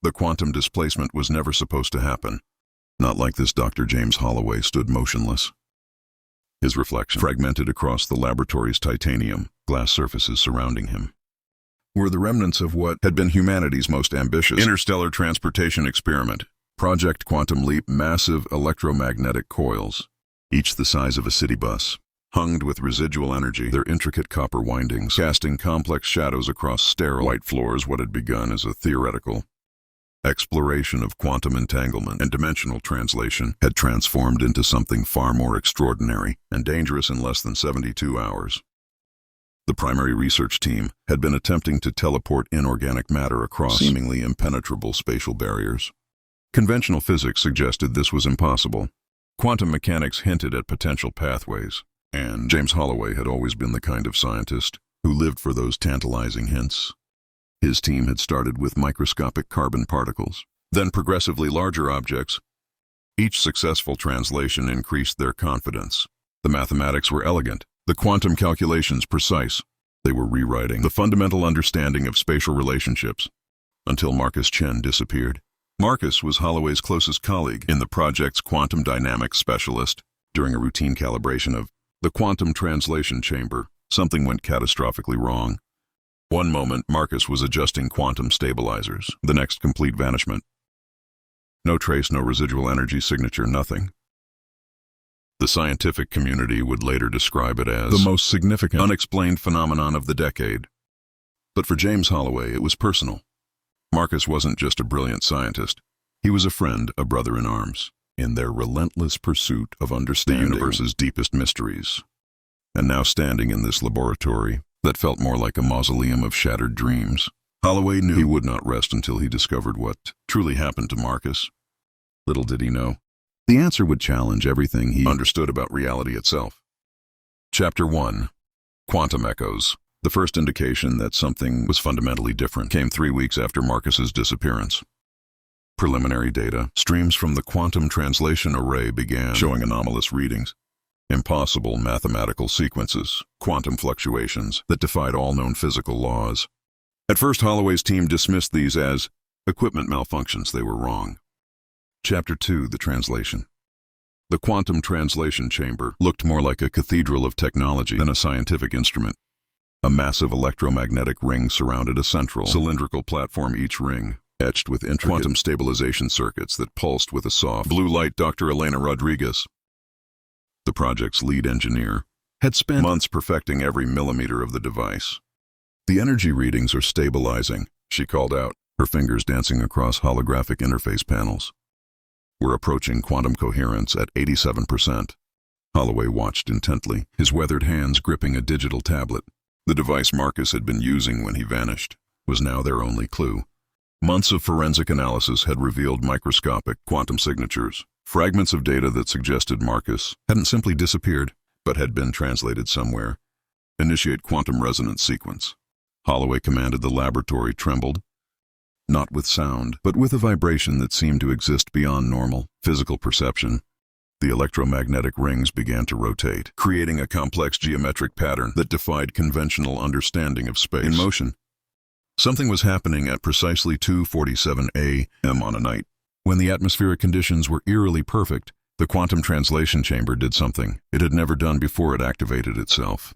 The quantum displacement was never supposed to happen. Not like this. Dr. James Holloway stood motionless. His reflection fragmented across the laboratory's titanium glass surfaces surrounding him were the remnants of what had been humanity's most ambitious interstellar transportation experiment, Project Quantum Leap. Massive electromagnetic coils, each the size of a city bus, hung with residual energy, their intricate copper windings casting complex shadows across sterile white floors. What had begun as a theoretical exploration of quantum entanglement and dimensional translation had transformed into something far more extraordinary and dangerous in less than 72 hours. The primary research team had been attempting to teleport inorganic matter across seemingly impenetrable spatial barriers. Conventional physics suggested this was impossible. Quantum mechanics hinted at potential pathways, and James Holloway had always been the kind of scientist who lived for those tantalizing hints. His team had started with microscopic carbon particles, then progressively larger objects. Each successful translation increased their confidence. The mathematics were elegant, the quantum calculations precise. They were rewriting the fundamental understanding of spatial relationships, until Marcus Chen disappeared. Marcus was Holloway's closest colleague in the project's quantum dynamics specialist. During a routine calibration of the quantum translation chamber, something went catastrophically wrong. One moment, Marcus was adjusting quantum stabilizers, the next complete vanishment. No trace, no residual energy signature, nothing. The scientific community would later describe it as the most significant unexplained phenomenon of the decade. But for James Holloway, it was personal. Marcus wasn't just a brilliant scientist. He was a friend, a brother in arms, in their relentless pursuit of understanding the universe's deepest mysteries. And now standing in this laboratory that felt more like a mausoleum of shattered dreams, Holloway knew he would not rest until he discovered what truly happened to Marcus. Little did he know, the answer would challenge everything he understood about reality itself. Chapter 1. Quantum Echoes. The first indication that something was fundamentally different came 3 weeks after Marcus's disappearance. Preliminary data, streams from the quantum translation array, began showing anomalous readings. Impossible mathematical sequences, quantum fluctuations that defied all known physical laws. At first, Holloway's team dismissed these as equipment malfunctions. They were wrong. Chapter 2. The translation. The quantum translation chamber looked more like a cathedral of technology than a scientific instrument. A massive electromagnetic ring surrounded a central cylindrical platform, each ring etched with intricate quantum stabilization circuits that pulsed with a soft blue light. Dr. Elena Rodriguez, the project's lead engineer, had spent months perfecting every millimeter of the device. "The energy readings are stabilizing," she called out, her fingers dancing across holographic interface panels. "We're approaching quantum coherence at 87%. Holloway watched intently, his weathered hands gripping a digital tablet. The device Marcus had been using when he vanished was now their only clue. Months of forensic analysis had revealed microscopic quantum signatures, fragments of data that suggested Marcus hadn't simply disappeared, but had been translated somewhere. "Initiate quantum resonance sequence." Holloway commanded. The laboratory trembled, not with sound, but with a vibration that seemed to exist beyond normal physical perception. The electromagnetic rings began to rotate, creating a complex geometric pattern that defied conventional understanding of space. In motion. Something was happening at precisely 2:47 a.m. on a night when the atmospheric conditions were eerily perfect. The quantum translation chamber did something it had never done before. It activated itself.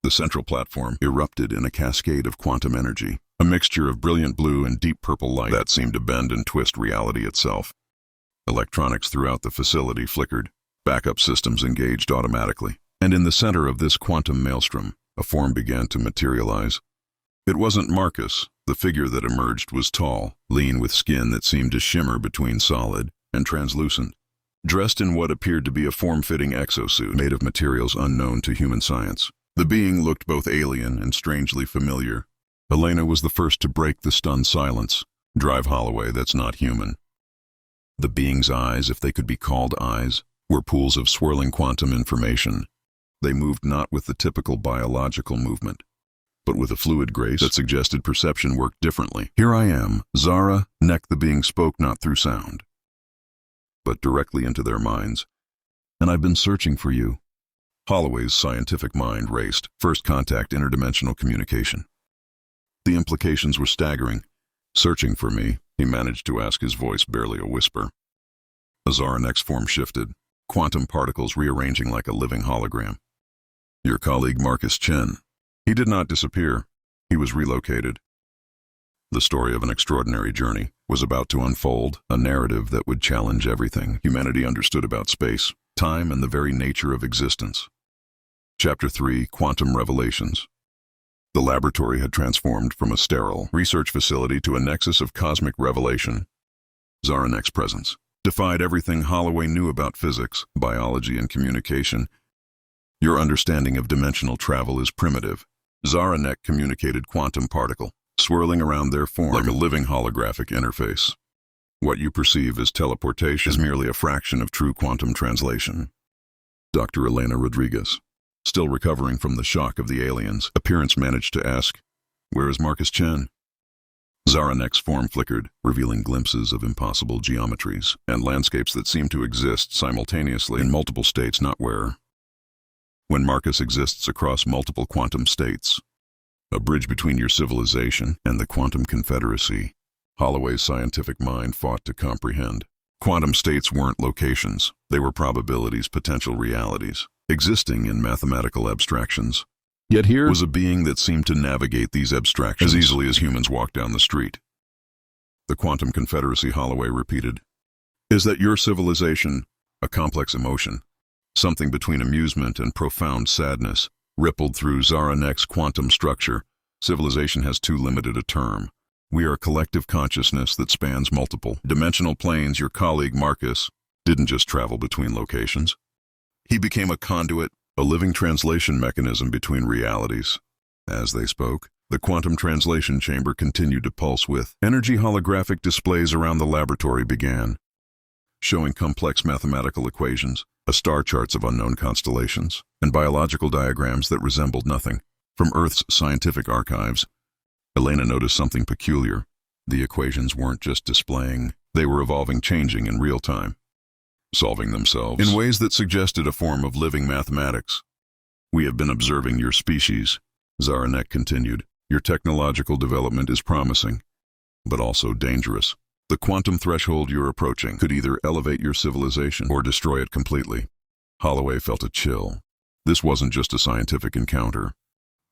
The central platform erupted in a cascade of quantum energy, a mixture of brilliant blue and deep purple light that seemed to bend and twist reality itself. Electronics throughout the facility flickered, backup systems engaged automatically, and in the center of this quantum maelstrom, a form began to materialize. It wasn't Marcus. The figure that emerged was tall, lean, with skin that seemed to shimmer between solid and translucent. Dressed in what appeared to be a form-fitting exosuit made of materials unknown to human science, the being looked both alien and strangely familiar. Elena was the first to break the stunned silence. "Drive, Holloway, that's not human." The being's eyes, if they could be called eyes, were pools of swirling quantum information. They moved not with the typical biological movement, but with a fluid grace that suggested perception worked differently. "Here I am, Zara." The being spoke not through sound, but directly into their minds. "And I've been searching for you." Holloway's scientific mind raced. First contact, interdimensional communication. The implications were staggering. Searching for me, he managed to ask, his voice barely a whisper. Zaranek's form shifted, quantum particles rearranging like a living hologram. Your colleague Marcus Chen. He did not disappear. He was relocated. The story of an extraordinary journey was about to unfold, a narrative that would challenge everything humanity understood about space, time, and the very nature of existence. Chapter 3: Quantum Revelations. The laboratory had transformed from a sterile research facility to a nexus of cosmic revelation. Zaranek's presence defied everything Holloway knew about physics, biology, and communication. Your understanding of dimensional travel is primitive. Zaranek communicated quantum particle, swirling around their form like a living holographic interface. What you perceive as teleportation is merely a fraction of true quantum translation. Dr. Elena Rodriguez, still recovering from the shock of the aliens' appearance, managed to ask, "Where is Marcus Chen?" Zaranek's form flickered, revealing glimpses of impossible geometries and landscapes that seemed to exist simultaneously in multiple states, not where. When Marcus exists across multiple quantum states, a bridge between your civilization and the quantum confederacy, Holloway's scientific mind fought to comprehend. Quantum states weren't locations, they were probabilities, potential realities, existing in mathematical abstractions. Yet here was a being that seemed to navigate these abstractions as easily as humans walk down the street. The quantum confederacy, Holloway repeated. Is that your civilization, a complex emotion, something between amusement and profound sadness, rippled through Zaranek's quantum structure. Civilization has too limited a term. We are a collective consciousness that spans multiple dimensional planes. Your colleague Marcus didn't just travel between locations. He became a conduit, a living translation mechanism between realities. As they spoke, the quantum translation chamber continued to pulse with energy. Holographic displays around the laboratory began, showing complex mathematical equations, star charts of unknown constellations, and biological diagrams that resembled nothing from Earth's scientific archives. Elena noticed something peculiar. The equations weren't just displaying, they were evolving, changing in real time, solving themselves in ways that suggested a form of living mathematics. We have been observing your species, Zaranek continued. Your technological development is promising, but also dangerous. The quantum threshold you're approaching could either elevate your civilization or destroy it completely. Holloway felt a chill. This wasn't just a scientific encounter.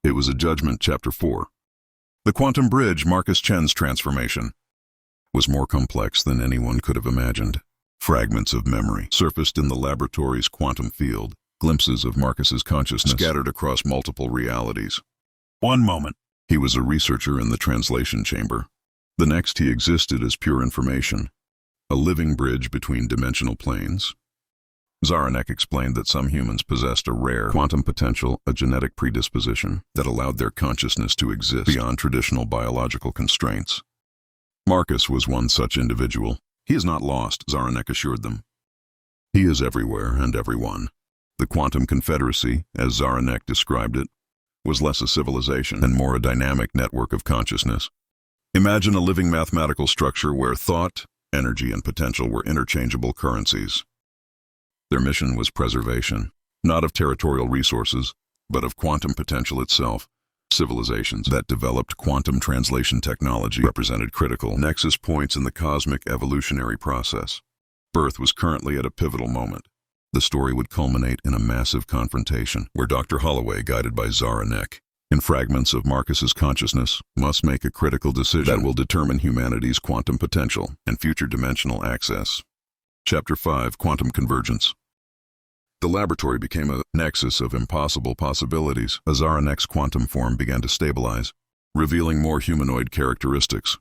It was a judgment. Chapter 4. The quantum bridge. Marcus Chen's transformation was more complex than anyone could have imagined. Fragments of memory surfaced in the laboratory's quantum field, glimpses of Marcus's consciousness scattered across multiple realities. One moment, he was a researcher in the translation chamber. The next, he existed as pure information, a living bridge between dimensional planes. Zaranek explained that some humans possessed a rare quantum potential, a genetic predisposition that allowed their consciousness to exist beyond traditional biological constraints. Marcus was one such individual. He is not lost, Zaranek assured them. He is everywhere and everyone. The quantum confederacy, as Zaranek described it, was less a civilization and more a dynamic network of consciousness. Imagine a living mathematical structure where thought, energy, and potential were interchangeable currencies. Their mission was preservation, not of territorial resources, but of quantum potential itself. Civilizations that developed quantum translation technology represented critical nexus points in the cosmic evolutionary process. Earth was currently at a pivotal moment. The story would culminate in a massive confrontation where Dr. Holloway, guided by Zaranek, in fragments of Marcus's consciousness, must make a critical decision that will determine humanity's quantum potential and future dimensional access. Chapter 5: Quantum Convergence. The laboratory became a nexus of impossible possibilities as Zaranek's quantum form began to stabilize, revealing more humanoid characteristics.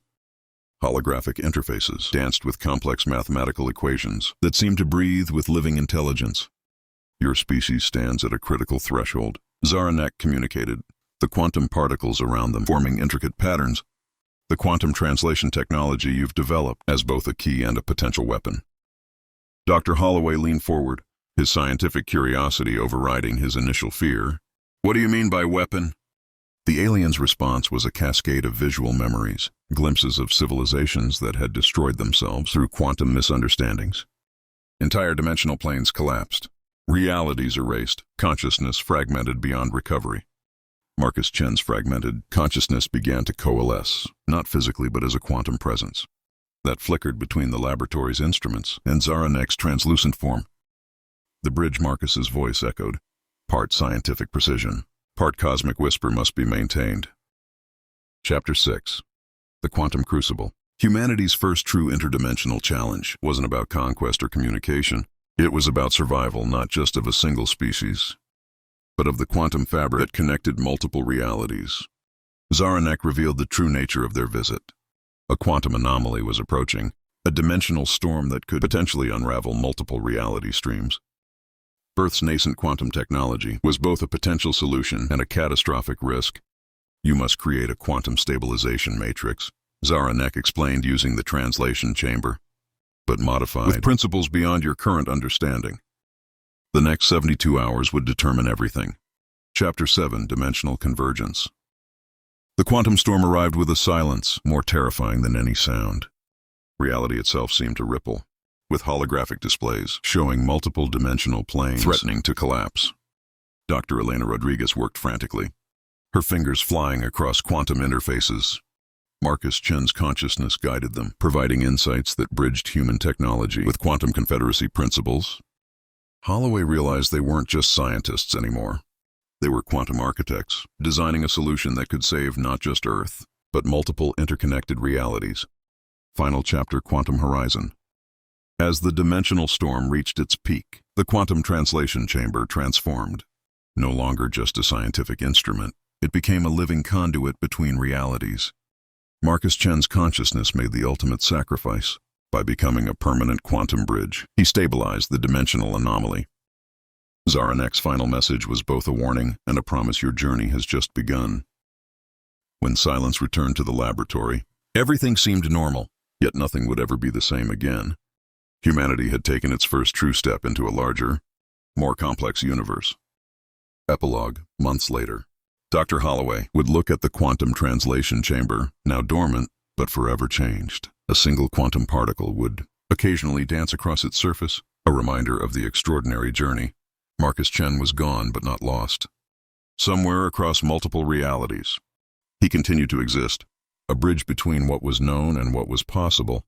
Holographic interfaces danced with complex mathematical equations that seemed to breathe with living intelligence. Your species stands at a critical threshold, Zaranek communicated, the quantum particles around them forming intricate patterns. The quantum translation technology you've developed as both a key and a potential weapon. Dr. Holloway leaned forward, his scientific curiosity overriding his initial fear. What do you mean by weapon? The alien's response was a cascade of visual memories, glimpses of civilizations that had destroyed themselves through quantum misunderstandings. Entire dimensional planes collapsed, realities erased, consciousness fragmented beyond recovery. Marcus Chen's fragmented consciousness began to coalesce, not physically but as a quantum presence that flickered between the laboratory's instruments and Zaranek's translucent form. The bridge Marcus's voice echoed, part scientific precision, part cosmic whisper must be maintained. Chapter 6. The Quantum Crucible. Humanity's first true interdimensional challenge wasn't about conquest or communication. It was about survival, not just of a single species, but of the quantum fabric that connected multiple realities. Zaranek revealed the true nature of their visit. A quantum anomaly was approaching, a dimensional storm that could potentially unravel multiple reality streams. Earth's nascent quantum technology was both a potential solution and a catastrophic risk. You must create a quantum stabilization matrix, Zaranek explained using the translation chamber, but modified with principles beyond your current understanding. The next 72 hours would determine everything. Chapter 7. Dimensional Convergence. The quantum storm arrived with a silence more terrifying than any sound. Reality itself seemed to ripple, with holographic displays showing multiple dimensional planes threatening to collapse. Dr. Elena Rodriguez worked frantically, her fingers flying across quantum interfaces. Marcus Chen's consciousness guided them, providing insights that bridged human technology with quantum confederacy principles. Holloway realized they weren't just scientists anymore. They were quantum architects, designing a solution that could save not just Earth, but multiple interconnected realities. Final chapter. Quantum Horizon. As the dimensional storm reached its peak, the quantum translation chamber transformed. No longer just a scientific instrument, it became a living conduit between realities. Marcus Chen's consciousness made the ultimate sacrifice. By becoming a permanent quantum bridge, he stabilized the dimensional anomaly. Zaranek's final message was both a warning and a promise: your journey has just begun. When silence returned to the laboratory, everything seemed normal, yet nothing would ever be the same again. Humanity had taken its first true step into a larger, more complex universe. Epilogue. Months later, Dr. Holloway would look at the quantum translation chamber, now dormant, but forever changed. A single quantum particle would occasionally dance across its surface, a reminder of the extraordinary journey. Marcus Chen was gone but not lost. Somewhere across multiple realities, he continued to exist, a bridge between what was known and what was possible.